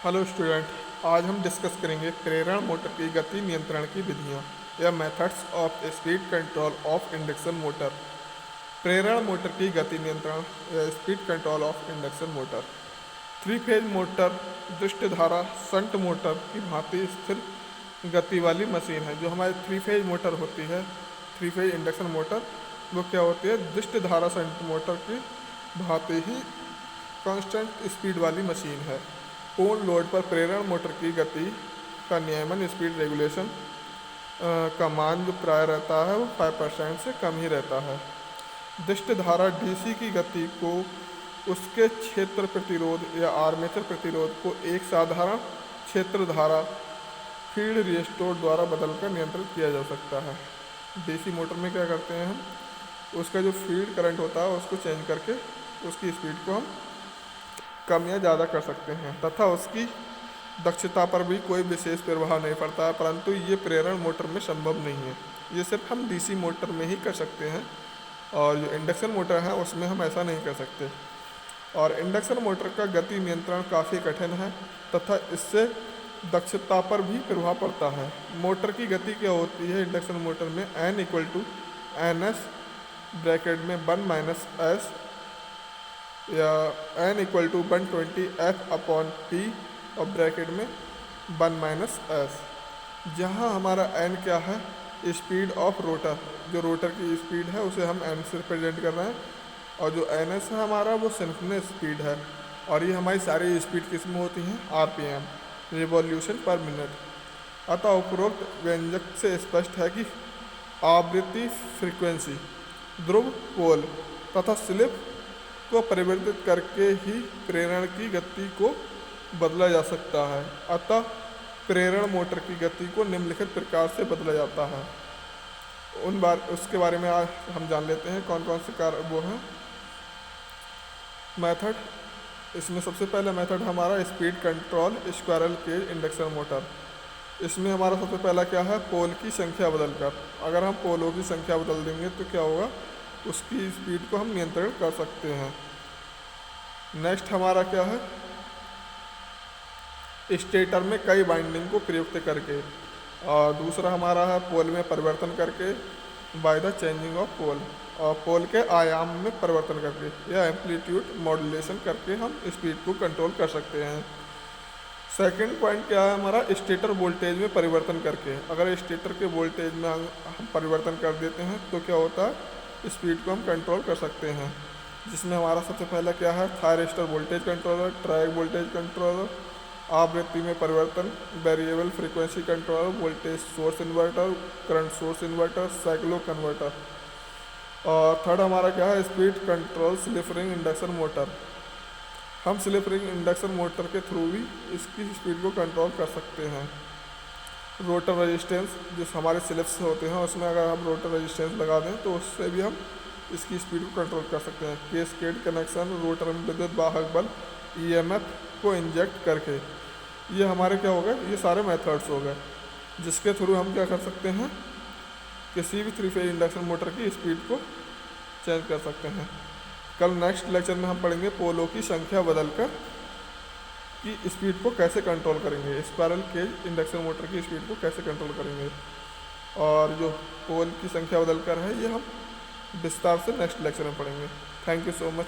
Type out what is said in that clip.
Hello student, आज हम discuss करेंगे प्रेरण मोटर की गति नियंत्रण की विधियाँ या methods of speed control of induction motor. प्रेरण मोटर की गति नियंत्रण या speed control of induction motor. Three phase motor दुष्ट धारा शंट मोटर की भांति स्थिर गति वाली मशीन है। जो हमारी थ्री फेज मोटर होती है, थ्री फेज इंडक्शन मोटर, वो क्या होती है, दुष्ट धारा शंट मोटर की भांति ही कांस्टेंट स्पीड वाली मशीन है। पूर्ण लोड पर प्रेरण मोटर की गति का नियमन स्पीड रेगुलेशन का मान जो प्राय रहता है वो 5% से कम ही रहता है। दुष्ट धारा डीसी की गति को उसके क्षेत्र प्रतिरोध या आर्मेचर प्रतिरोध को एक साधारण क्षेत्र धारा फील्ड रिएस्टोर द्वारा बदलकर नियंत्रित किया जा सकता है। डीसी मोटर में क्या करते हैं, हम उसका जो फील्ड करंट होता है उसको चेंज करके उसकी स्पीड को हम कम या ज़्यादा कर सकते हैं तथा उसकी दक्षता पर भी कोई विशेष प्रभाव नहीं पड़ता है। परंतु ये प्रेरण मोटर में संभव नहीं है, ये सिर्फ हम डीसी मोटर में ही कर सकते हैं और जो इंडक्शन मोटर है उसमें हम ऐसा नहीं कर सकते। और इंडक्शन मोटर का गति नियंत्रण काफ़ी कठिन है तथा इससे दक्षता पर भी प्रभाव पड़ता है। मोटर की गति क्या होती है इंडक्शन मोटर में, N equal to n s bracket में 1 - s या N इक्वल टू 120F/P और ब्रैकेट में 1 - s, जहाँ हमारा N क्या है, स्पीड ऑफ रोटर, जो रोटर की स्पीड है उसे हम N से रिप्रेजेंट कर रहे हैं और जो NS है हमारा वो सिंक्रोनस स्पीड है। और ये हमारी सारी स्पीड किस में होती हैं, RPM, रिवॉल्यूशन पर मिनट। अतः उपरोक्त व्यंजक से स्पष्ट है कि आवृत्ति, फ्रीक्वेंसी, ध्रुव, पोल तथा स्लिप को परिवर्तित करके ही प्रेरण की गति को बदला जा सकता है। अतः प्रेरण मोटर की गति को निम्नलिखित प्रकार से बदला जाता है। उसके बारे में आज हम जान लेते हैं कौन कौन से कार्य वो हैं मेथड। इसमें सबसे पहला मेथड हमारा speed control squirrel cage induction motor. इसमें हमारा सबसे पहला क्या है, पोल की संख्या बदलकर। अगर हम पोलों की संख्या बदल देंगे तो क्या होगा, उसकी स्पीड को हम नियंत्रण कर सकते हैं। नेक्स्ट हमारा क्या है, स्टेटर में कई वाइंडिंग को प्रयुक्त करके। और दूसरा हमारा है पोल में परिवर्तन करके, बाय द चेंजिंग ऑफ पोल, और पोल के आयाम में परिवर्तन करके या एम्पलीट्यूड मॉड्यूलेशन करके हम स्पीड को कंट्रोल कर सकते हैं। सेकंड पॉइंट क्या है हमारा, स्टेटर वोल्टेज में परिवर्तन करके। अगर स्टेटर के वोल्टेज में हम परिवर्तन कर देते हैं तो क्या होता है, स्पीड को हम कंट्रोल कर सकते हैं। जिसमें हमारा सबसे पहला क्या है, thyristor voltage controller, track voltage controller, आवृत्ति में परिवर्तन, variable frequency controller, voltage source inverter, current source inverter, cyclo converter. और थर्ड हमारा क्या है, speed control slip ring induction motor. हम स्लिप रिंग इंडक्शन मोटर के थ्रू भी इसकी स्पीड को कंट्रोल कर सकते हैं। रोटर रेजिस्टेंस, जो हमारे स्लिप्स होते हैं उसमें अगर हम रोटर रेजिस्टेंस लगा दें तो उससे भी हम इसकी स्पीड को कंट्रोल कर सकते हैं। कैस्केड कनेक्शन, रोटर में विद्युत वाहक बल, EMF को इंजेक्ट करके। ये हमारे क्या हो गए, ये सारे मेथड्स हो गए जिसके थ्रू हम क्या कर सकते हैं, किसी भी थ्री फेज इंडक्शन मोटर की स्पीड को चेंज कर सकते हैं। कल नेक्स्ट लेक्चर में हम पढ़ेंगे पोलों की संख्या बदलकर की स्पीड को कैसे कंट्रोल करेंगे, स्पायरल केज इंडक्शन मोटर की स्पीड को कैसे कंट्रोल करेंगे। और जो पोल की संख्या बदलकर है ये हम विस्तार से नेक्स्ट लेक्चर में पढ़ेंगे। Thank you so much.